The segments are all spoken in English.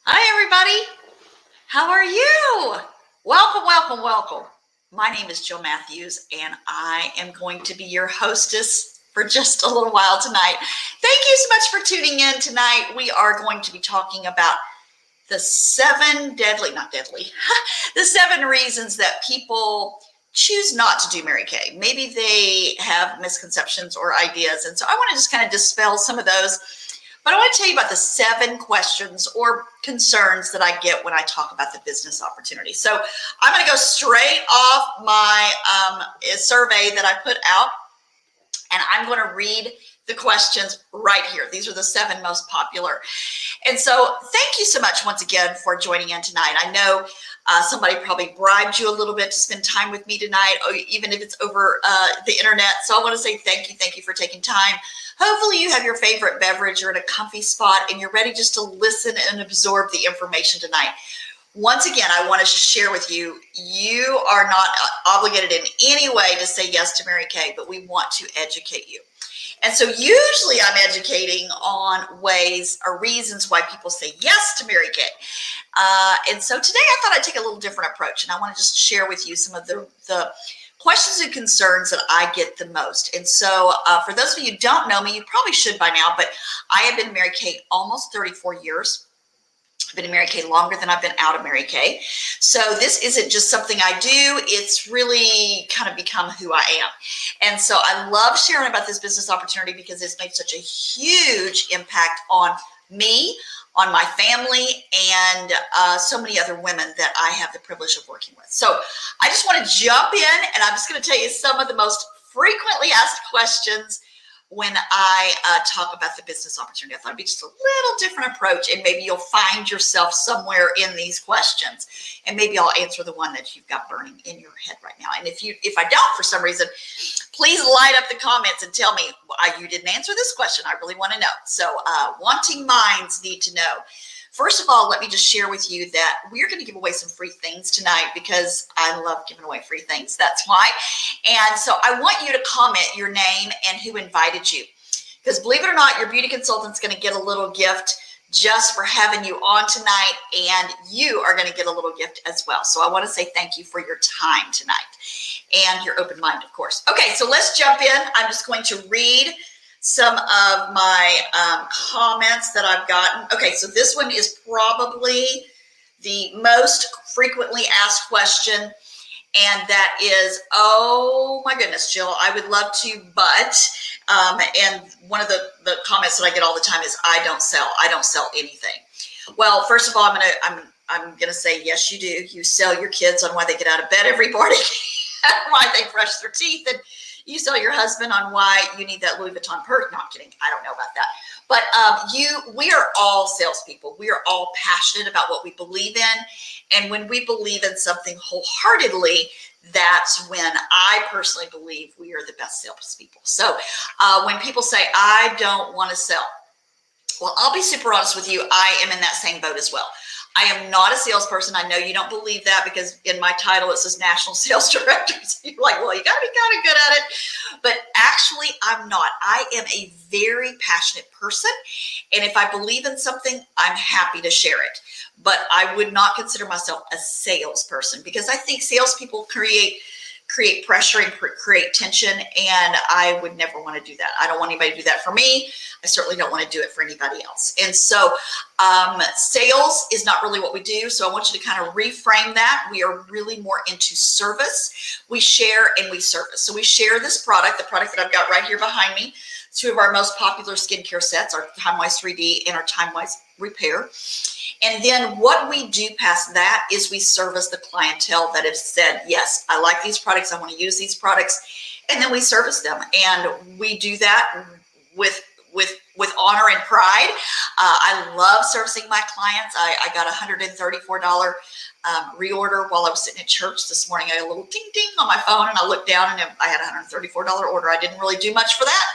Hi, everybody. How are you? Welcome, welcome, welcome. My name is Jill Matthews, and I am going to be your hostess for just a little while tonight. Thank you so much for tuning in tonight. We are going to be talking about the not deadly, the 7 reasons that people choose not to do Mary Kay. Maybe they have misconceptions or ideas. And so I want to just kind of dispel some of those. But I want to tell you about the 7 questions or concerns that I get when I talk about the business opportunity. So I'm going to go straight off my survey that I put out, and I'm going to read the questions right here. These are the 7 most popular. And so thank you so much once again for joining in tonight. I know somebody probably bribed you a little bit to spend time with me tonight, even if it's over the internet. So I want to say thank you for taking time. Hopefully you have your favorite beverage, you're in a comfy spot, and you're ready just to listen and absorb the information tonight. Once again, I want to share with you, you are not obligated in any way to say yes to Mary Kay, but we want to educate you. And so usually I'm educating on ways or reasons why people say yes to Mary Kay. And so today I thought I'd take a little different approach, and I want to just share with you some of the questions and concerns that I get the most. And so for those of you who don't know me, you probably should by now, but I have been in Mary Kay almost 34 years. I've been in Mary Kay longer than I've been out of Mary Kay. So this isn't just something I do. It's really kind of become who I am. And so I love sharing about this business opportunity because it's made such a huge impact on me, on my family, and so many other women that I have the privilege of working with. So I just want to jump in, and I'm just going to tell you some of the most frequently asked questions when I talk about the business opportunity. I thought it'd be just a little different approach, and maybe you'll find yourself somewhere in these questions, and maybe I'll answer the one that you've got burning in your head right now. And if I don't for some reason, please light up the comments and tell me why you didn't answer this question. I really want to know. So wanting minds need to know. First of all, let me just share with you that we're going to give away some free things tonight because I love giving away free things. That's why. And so I want you to comment your name and who invited you. Because believe it or not, your beauty consultant's going to get a little gift just for having you on tonight, and you are going to get a little gift as well. So I want to say thank you for your time tonight and your open mind, of course. Okay, so let's jump in. I'm just going to read some of my comments that I've gotten. Okay, so this one is probably the most frequently asked question, and that is, oh my goodness, Jill, I would love to, but, and one of the comments that I get all the time is, I don't sell anything. Well, first of all, I'm gonna say, yes, you do. You sell your kids on why they get out of bed every morning, why they brush their teeth, and you sell your husband on why you need that Louis Vuitton purse. No, I'm kidding. I don't know about that. But we are all salespeople. We are all passionate about what we believe in. And when we believe in something wholeheartedly, that's when I personally believe we are the best salespeople. So when people say, I don't want to sell, well, I'll be super honest with you. I am in that same boat as well. I am not a salesperson. I know you don't believe that because in my title it says National Sales Director. So you're like, well, you got to be kind of good at it. But actually, I'm not. I am a very passionate person. And if I believe in something, I'm happy to share it. But I would not consider myself a salesperson because I think salespeople create pressure and create tension, and I would never want to do that. I don't want anybody to do that for me. I certainly don't want to do it for anybody else. And so sales is not really what we do. So I want you to kind of reframe that. We are really more into service. We share and we service. So we share this product, the product that I've got right here behind me. 2 of our most popular skincare sets, our TimeWise 3D and our TimeWise Repair. And then what we do past that is we service the clientele that have said, yes, I like these products. I want to use these products. And then we service them. And we do that with honor and pride. I love servicing my clients. I got a $134 reorder while I was sitting at church this morning. I had a little ding ding on my phone, and I looked down and I had a $134 order. I didn't really do much for that,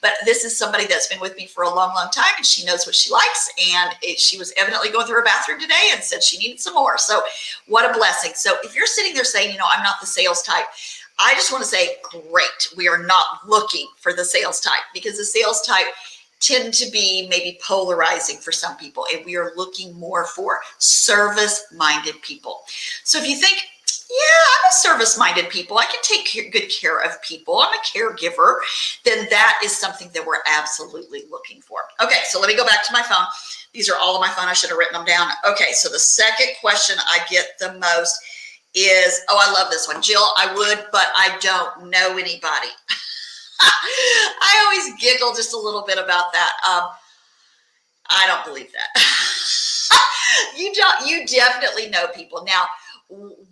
but this is somebody that's been with me for a long, long time, and she knows what she likes. And she was evidently going through her bathroom today and said she needed some more. So what a blessing. So if you're sitting there saying, I'm not the sales type, I just want to say, great. We are not looking for the sales type, because the sales type tend to be maybe polarizing for some people, and we are looking more for service-minded people. So if you think, yeah, I'm a service-minded people, I can take good care of people, I'm a caregiver, then that is something that we're absolutely looking for. Okay, so let me go back to my phone. These are all of my phone. I should have written them down. Okay, so the second question I get the most is, oh, I love this one. Jill, I would, but I don't know anybody. I always giggle just a little bit about that. I don't believe that. You definitely know people. Now,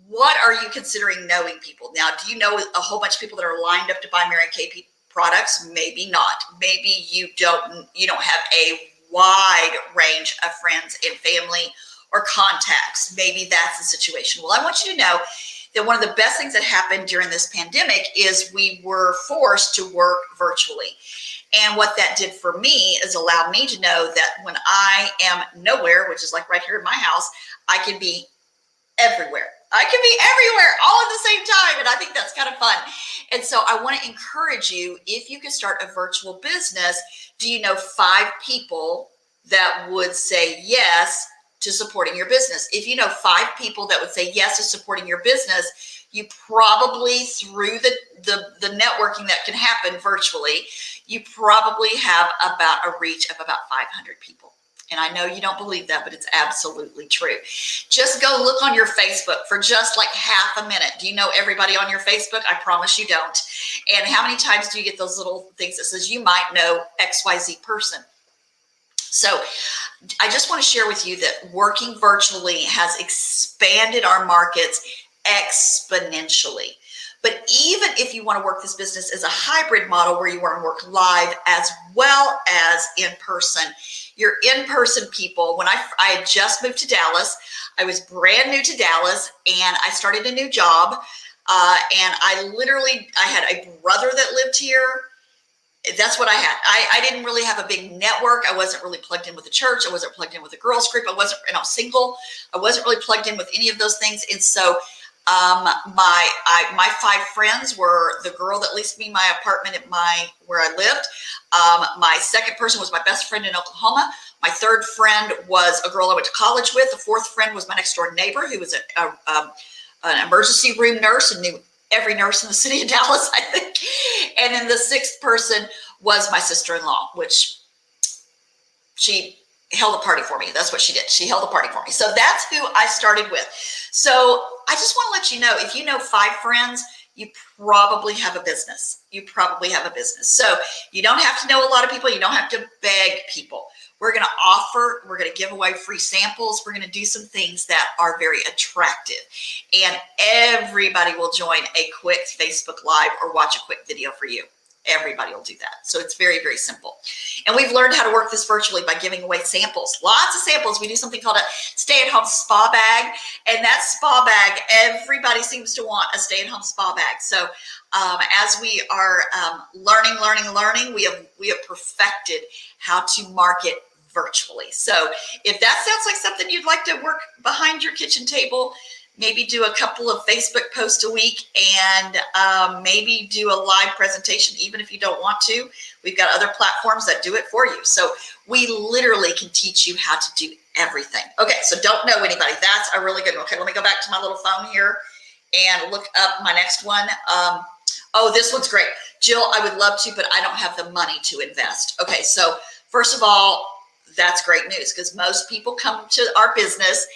what are you considering knowing people? Now, do you know a whole bunch of people that are lined up to buy Mary Kay products? Maybe not. Maybe you don't have a wide range of friends and family or contacts. Maybe that's the situation. Well, I want you to know that one of the best things that happened during this pandemic is we were forced to work virtually. And what that did for me is allow me to know that when I am nowhere, which is like right here in my house, I can be everywhere. I can be everywhere all at the same time. And I think that's kind of fun. And so I want to encourage you, if you can start a virtual business, do you know 5 people that would say yes to supporting your business? If you know 5 people that would say yes to supporting your business, you probably, through the networking that can happen virtually, you probably have about a reach of about 500 people. And I know you don't believe that, but it's absolutely true. Just go look on your Facebook for just like half a minute. Do you know everybody on your Facebook? I promise you don't. And how many times do you get those little things that says you might know XYZ person? So I just want to share with you that working virtually has expanded our markets exponentially. But even if you want to work this business as a hybrid model where you want to work live as well as in person, your in-person people, when I had just moved to Dallas, I was brand new to Dallas and I started a new job. And I had a brother that lived here. That's what I had. I didn't really have a big network. I wasn't really plugged in with the church. I wasn't plugged in with the girls group. I was single. I wasn't really plugged in with any of those things. And so my 5 friends were the girl that leased me my apartment at where I lived. My second person was my best friend in Oklahoma. My third friend was a girl I went to college with. The fourth friend was my next door neighbor, who was an emergency room nurse and knew every nurse in the city of Dallas, I think. And then the 6th person was my sister-in-law, which she held a party for me. That's what she did. She held a party for me. So that's who I started with. So I just want to let you know, if you know 5 friends, you probably have a business. You probably have a business. So you don't have to know a lot of people. You don't have to beg people. We're going to give away free samples. We're going to do some things that are very attractive. And everybody will join a quick Facebook Live or watch a quick video for you. Everybody will do that. So it's very, very simple. And we've learned how to work this virtually by giving away samples. Lots of samples. We do something called a stay-at-home spa bag. And that spa bag, everybody seems to want a stay-at-home spa bag. So as we are learning, we have perfected how to market virtually. So if that sounds like something you'd like to work behind your kitchen table, maybe do a couple of Facebook posts a week and maybe do a live presentation, even if you don't want to. We've got other platforms that do it for you. So we literally can teach you how to do everything. Okay, so don't know anybody. That's a really good one. Okay, let me go back to my little phone here and look up my next one. Oh, this one's great. Jill, I would love to, but I don't have the money to invest. Okay, so first of all, that's great news, because most people come to our business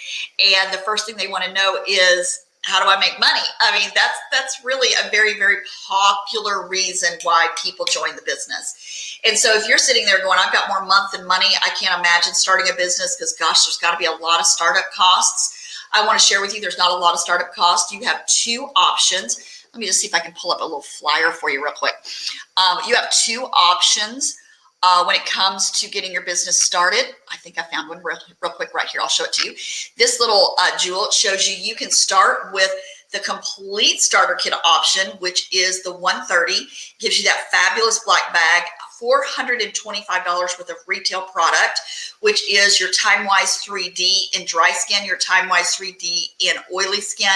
and the first thing they want to know is, how do I make money? I mean, that's really a very, very popular reason why people join the business. And so if you're sitting there going, I've got more month than money, I can't imagine starting a business, because gosh, there's got to be a lot of startup costs. I want to share with you, there's not a lot of startup costs. You have 2 options. Let me just see if I can pull up a little flyer for you real quick. You have 2 options. When it comes to getting your business started. I think I found one real quick right here. I'll show it to you. This little jewel shows you can start with the complete starter kit option, which is the $130. Gives you that fabulous black bag, $425 worth of retail product, which is your TimeWise 3D in dry skin, your TimeWise 3D in oily skin,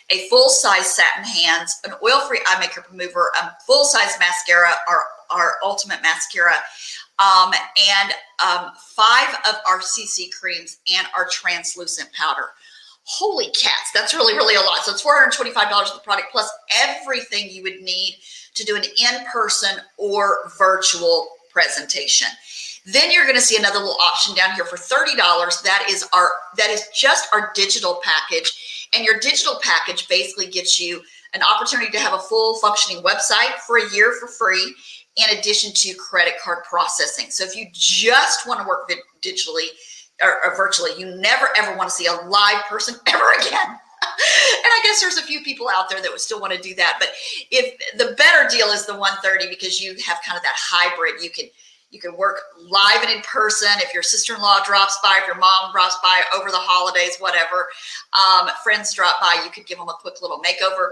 a full-size satin hands, an oil-free eye makeup remover, a full-size mascara, our ultimate mascara, and 5 of our CC creams and our translucent powder. Holy cats, that's really, really a lot. So it's $425 for the product plus everything you would need to do an in-person or virtual presentation. Then you're going to see another little option down here for $30. That is just our digital package. And your digital package basically gets you an opportunity to have a full functioning website for a year for free, in addition to credit card processing. So if you just want to work digitally or virtually, you never ever want to see a live person ever again. And I guess there's a few people out there that would still want to do that. But if the better deal is the $130, because you have kind of that hybrid, you can work live and in person. If your sister-in-law drops by, if your mom drops by over the holidays, whatever, friends drop by, you could give them a quick little makeover,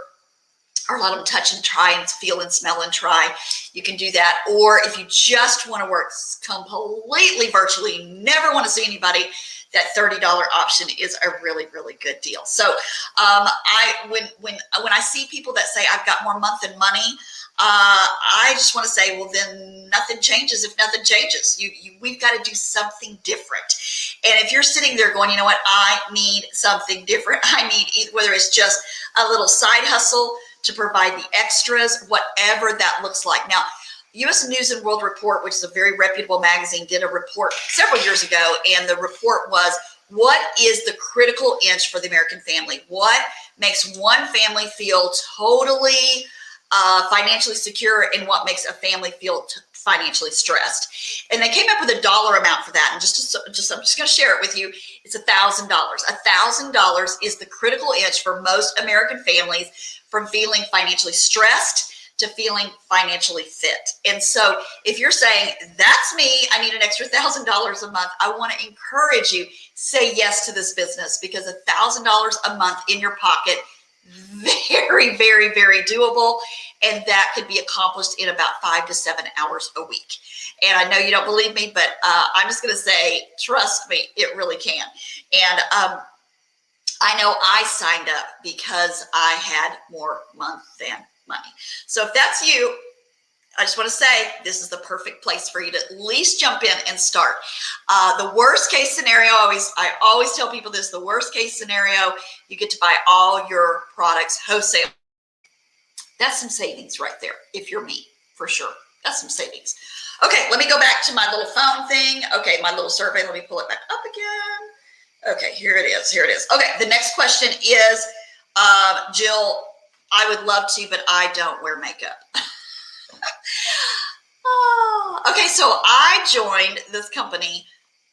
or let them touch and try and feel and smell and try. You can do that. Or if you just want to work completely virtually, never want to see anybody, that $30 option is a really, really good deal. So when I see people that say, I've got more month than money, I just want to say, well, then nothing changes if nothing changes. We've got to do something different. And if you're sitting there going, you know what, I need something different. I need, whether it's just a little side hustle to provide the extras, whatever that looks like. Now, U.S. News and World Report, which is a very reputable magazine, did a report several years ago, and the report was, what is the critical inch for the American family? What makes one family feel totally financially secure, and what makes a family feel financially stressed? And they came up with a dollar amount for that. And I'm just going to share it with you. It's $1,000. $1,000 is the critical inch for most American families, from feeling financially stressed to feeling financially fit. And so if you're saying, that's me, I need an extra $1,000 a month, I want to encourage you, say yes to this business, because $1,000 a month in your pocket, very, very, very doable. And that could be accomplished in about 5 to 7 hours a week. And I know you don't believe me, but I'm just going to say, trust me, it really can. And I know I signed up because I had more month than money. So if that's you, I just want to say, this is the perfect place for you to at least jump in and start. The worst case scenario, I always tell people this, the worst case scenario, you get to buy all your products wholesale. That's some savings right there, if you're me, for sure. That's some savings. Okay, let me go back to my little phone thing. Okay, my little survey, let me pull it back up again. Okay, here it is. Okay, the next question is, Jill, I would love to, but I don't wear makeup. Okay, so I joined this company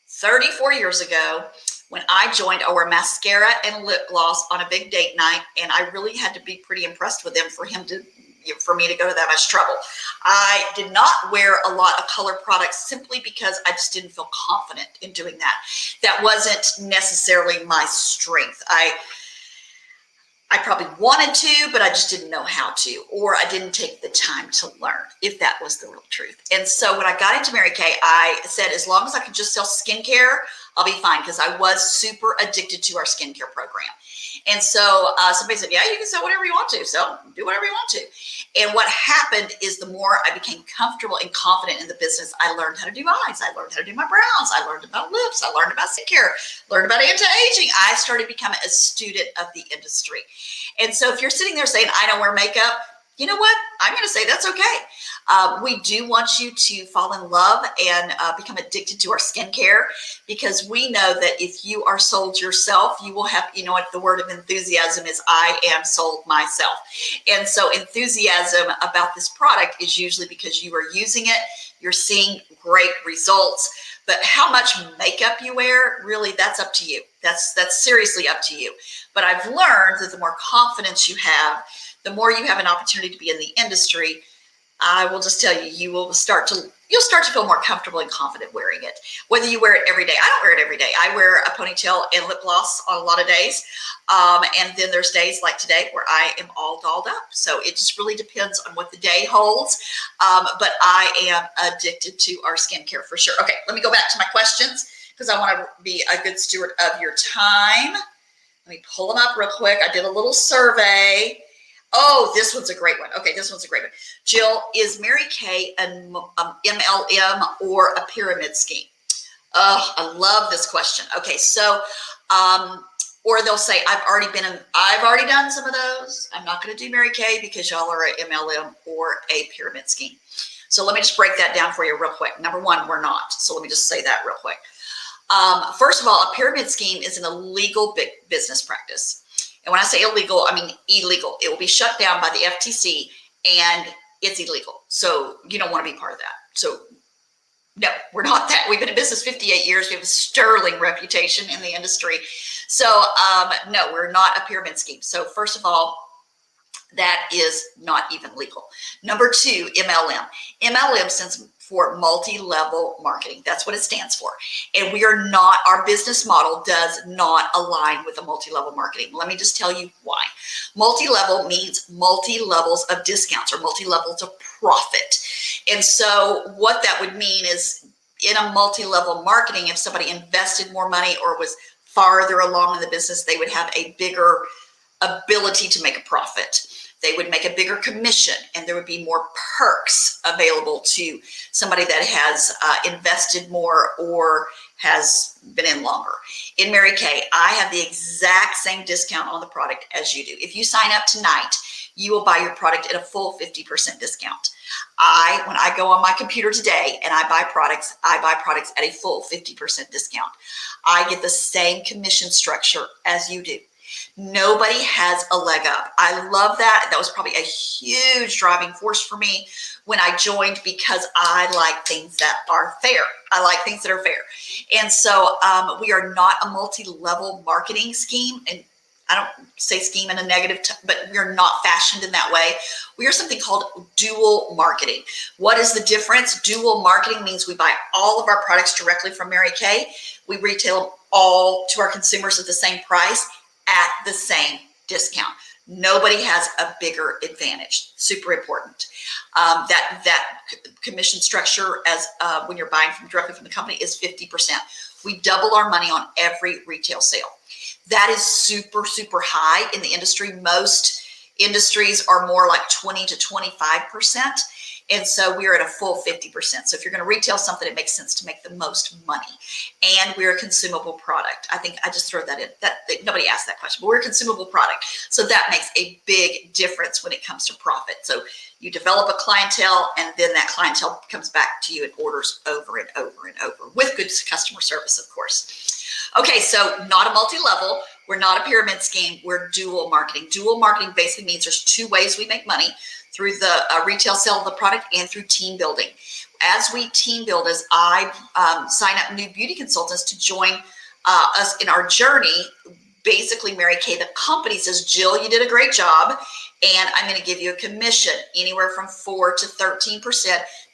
34 years ago. When I joined, I wore mascara and lip gloss on a big date night, and I really had to be pretty impressed with him for me to go to that much trouble. I did not wear a lot of color products simply because I just didn't feel confident in doing that. That wasn't necessarily my strength. I probably wanted to, but I just didn't know how to, or I didn't take the time to learn, if that was the real truth. And so when I got into Mary Kay, I said, as long as I could just sell skincare, I'll be fine, because I was super addicted to our skincare program. And so somebody said, yeah, you can sell whatever you want to, so do whatever you want to. And what happened is, the more I became comfortable and confident in the business, I learned how to do eyes. I learned how to do my brows. I learned about lips. I learned about skincare, learned about anti-aging. I started becoming a student of the industry. And so if you're sitting there saying, I don't wear makeup, you know what? I'm going to say that's okay. We do want you to fall in love and become addicted to our skincare, because we know that if you are sold yourself, you will have, you know what the word of enthusiasm is, I am sold myself. And so enthusiasm about this product is usually because you are using it, you're seeing great results. But how much makeup you wear, really, that's up to you. That's seriously up to you. But I've learned that the more confidence you have, the more you have an opportunity to be in the industry. I will just tell you, you'll start to feel more comfortable and confident wearing it. Whether you wear it every day, I don't wear it every day. I wear a ponytail and lip gloss on a lot of days. And then there's days like today where I am all dolled up. So it just really depends on what the day holds. But I am addicted to our skincare for sure. Okay, let me go back to my questions, because I want to be a good steward of your time. Let me pull them up real quick. I did a little survey. Oh, this one's a great one. Okay, this one's a great one. Jill, is Mary Kay an MLM or a pyramid scheme? Oh, I love this question. Okay, so, or they'll say, I've already done some of those. I'm not going to do Mary Kay because y'all are an MLM or a pyramid scheme. So let me just break that down for you real quick. Number one, we're not. So let me just say that real quick. First of all, a pyramid scheme is an illegal business practice. And when I say illegal, I mean illegal. It will be shut down by the FTC and it's illegal. So you don't want to be part of that. So no, we're not that. We've been in business 58 years. We have a sterling reputation in the industry. So no, we're not a pyramid scheme. So first of all, that is not even legal. Number two, MLM. MLM stands for multi-level marketing. That's what it stands for. And we are not, our business model does not align with the multi-level marketing. Let me just tell you why. Multi-level means multi-levels of discounts or multi-levels of profit. And so what that would mean is in a multi-level marketing, if somebody invested more money or was farther along in the business, they would have a bigger ability to make a profit. They would make a bigger commission and there would be more perks available to somebody that has invested more or has been in longer. In Mary Kay, I have the exact same discount on the product as you do. If you sign up tonight, you will buy your product at a full 50% discount. When I go on my computer today and I buy products at a full 50% discount. I get the same commission structure as you do. Nobody has a leg up. I love that. That was probably a huge driving force for me when I joined because I like things that are fair. I like things that are fair. And so we are not a multi-level marketing scheme. And I don't say scheme in a negative, but we're not fashioned in that way. We are something called dual marketing. What is the difference? Dual marketing means we buy all of our products directly from Mary Kay. We retail them all to our consumers at the same price at the same discount. Nobody has a bigger advantage. Super important. That commission structure as when you're buying directly from the company is 50%. We double our money on every retail sale. That is super, super high in the industry. Most industries are more like 20 to 25%. And so we're at a full 50%. So if you're going to retail something, it makes sense to make the most money. And we're a consumable product. I think I just throw that in. That nobody asked that question, but we're a consumable product. So that makes a big difference when it comes to profit. So you develop a clientele and then that clientele comes back to you and orders over and over and over with good customer service, of course. Okay, so not a multi-level. We're not a pyramid scheme. We're dual marketing. Dual marketing basically means there's two ways we make money: through the retail sale of the product and through team building. As we team build, as I sign up new beauty consultants to join us in our journey, basically Mary Kay, the company, says, Jill, you did a great job, and I'm going to give you a commission anywhere from 4 to 13%,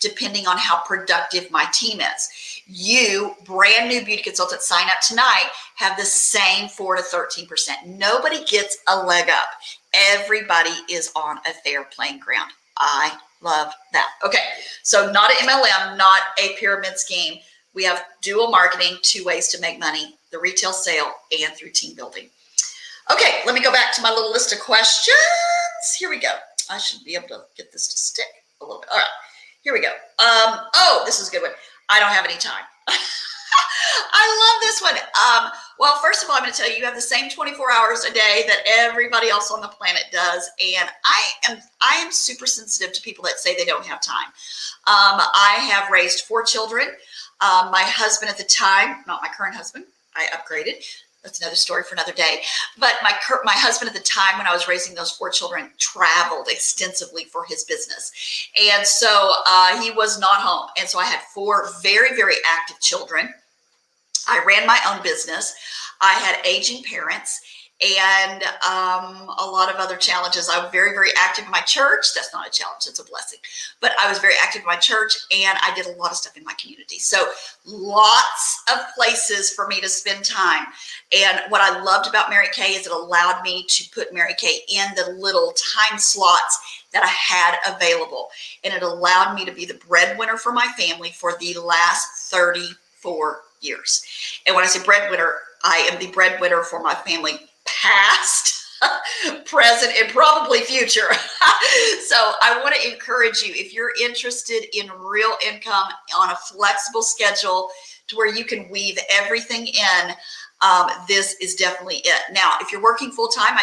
depending on how productive my team is. You, brand new beauty consultant, sign up tonight, have the same 4 to 13%. Nobody gets a leg up. Everybody is on a fair playing ground. I love that. Okay, so not an MLM, not a pyramid scheme. We have dual marketing, two ways to make money: the retail sale and through team building. Okay, let me go back to my little list of questions. Here we go. I should be able to get this to stick a little bit. All right, here we go. Oh, this is a good one. I don't have any time. I love this one. Well, first of all, I'm going to tell you, you have the same 24 hours a day that everybody else on the planet does. And I am super sensitive to people that say they don't have time. I have raised 4 children. My husband at the time, not my current husband, I upgraded. That's another story for another day. But my husband at the time when I was raising those 4 children traveled extensively for his business. And so he was not home. And so I had 4 very, very active children. I ran my own business. I had aging parents and a lot of other challenges. I was very, very active in my church. That's not a challenge, it's a blessing. But I was very active in my church and I did a lot of stuff in my community. So lots of places for me to spend time. And what I loved about Mary Kay is it allowed me to put Mary Kay in the little time slots that I had available. And it allowed me to be the breadwinner for my family for the last 34 years. And when I say breadwinner, I am the breadwinner for my family past present, and probably future. So I want to encourage you, if you're interested in real income on a flexible schedule to where you can weave everything in, this is definitely it. Now, if you're working full-time,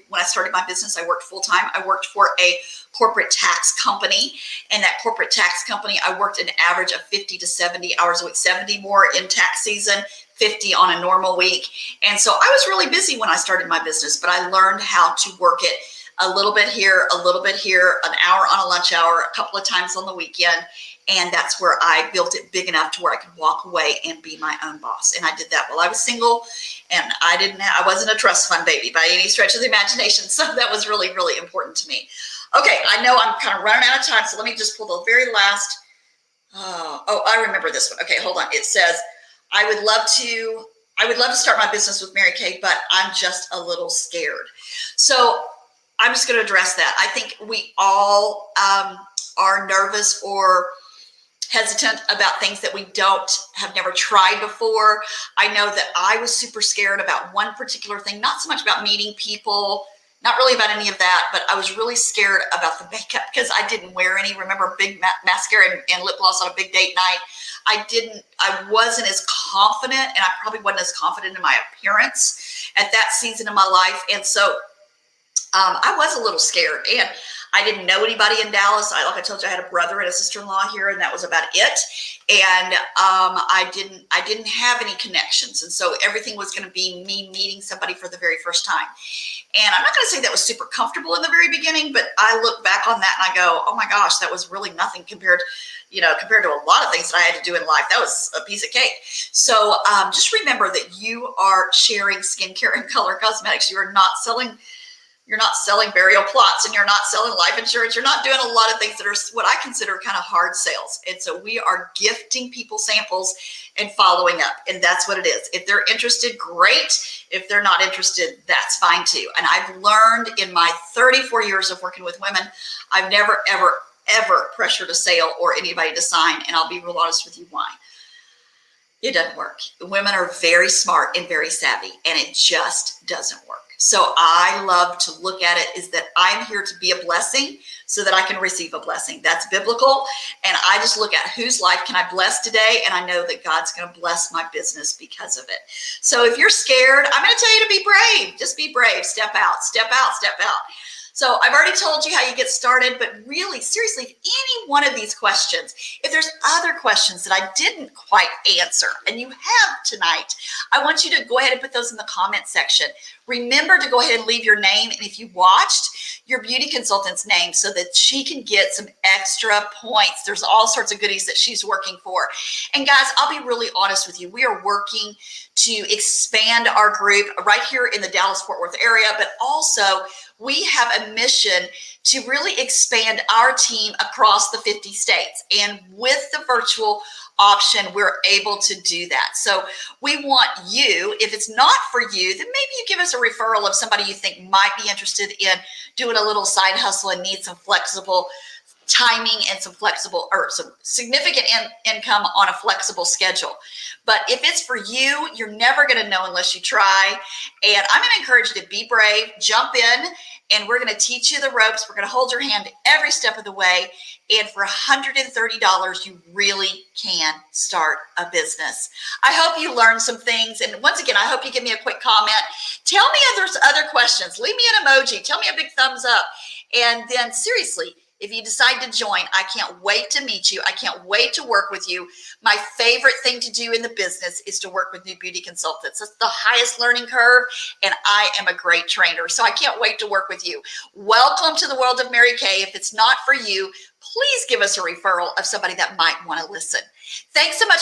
when I started my business, I worked full-time. I worked for a corporate tax company, and that corporate tax company, I worked an average of 50 to 70 hours a week, 70 more in tax season, 50 on a normal week. And so I was really busy when I started my business, but I learned how to work it a little bit here, a little bit here, an hour on a lunch hour, a couple of times on the weekend. And that's where I built it big enough to where I could walk away and be my own boss. And I did that while I was single, and I wasn't a trust fund baby by any stretch of the imagination. So that was really, really important to me. Okay, I know I'm kind of running out of time, so let me just pull the very last. Oh, I remember this one. Okay, hold on. It says, I would love to start my business with Mary Kay, but I'm just a little scared. So I'm just going to address that. I think we all are nervous or hesitant about things that we have never tried before. I know that I was super scared about one particular thing, not so much about meeting people, not really about any of that, but I was really scared about the makeup because I didn't wear any. Remember, big mascara and lip gloss on a big date night. I wasn't as confident, and I probably wasn't as confident in my appearance at that season of my life. And so I was a little scared, and I didn't know anybody in Dallas. Like I told you, I had a brother and a sister-in-law here, and that was about it. And I didn't have any connections, and so everything was going to be me meeting somebody for the very first time. And I'm not going to say that was super comfortable in the very beginning, but I look back on that and I go, oh my gosh, that was really nothing compared to a lot of things that I had to do in life. That was a piece of cake. So just remember that you are sharing skincare and color cosmetics. You're not selling burial plots, and you're not selling life insurance. You're not doing a lot of things that are what I consider kind of hard sales. And so we are gifting people samples and following up. And that's what it is. If they're interested, great. If they're not interested, that's fine too. And I've learned in my 34 years of working with women, I've never, ever, ever pressured a sale or anybody to sign. And I'll be real honest with you why. It doesn't work. Women are very smart and very savvy, and it just doesn't work. So I love to look at it is that I'm here to be a blessing so that I can receive a blessing. That's biblical. And I just look at whose life can I bless today? And I know that God's going to bless my business because of it. So if you're scared, I'm going to tell you to be brave. Just be brave. Step out, step out, step out. So I've already told you how you get started, but really, seriously, if any one of these questions, if there's other questions that I didn't quite answer and you have tonight, I want you to go ahead and put those in the comment section. Remember to go ahead and leave your name, and if you watched, your beauty consultant's name so that she can get some extra points. There's all sorts of goodies that she's working for. And guys, I'll be really honest with you. We are working to expand our group right here in the Dallas-Fort Worth area, but also we have a mission to really expand our team across the 50 states. And with the virtual option, we're able to do that. So we want you, if it's not for you, then maybe you give us a referral of somebody you think might be interested in doing a little side hustle and need some flexible timing and some significant income on a flexible schedule. But if it's for you, you're never going to know unless you try. And I'm going to encourage you to be brave, jump in, and we're going to teach you the ropes. We're going to hold your hand every step of the way. And for $130, you really can start a business. I hope you learned some things. And once again, I hope you give me a quick comment. Tell me if there's other questions. Leave me an emoji. Tell me a big thumbs up. And then seriously, if you decide to join, I can't wait to meet you. I can't wait to work with you. My favorite thing to do in the business is to work with new beauty consultants. It's the highest learning curve, and I am a great trainer. So I can't wait to work with you. Welcome to the world of Mary Kay. If it's not for you, please give us a referral of somebody that might want to listen. Thanks so much.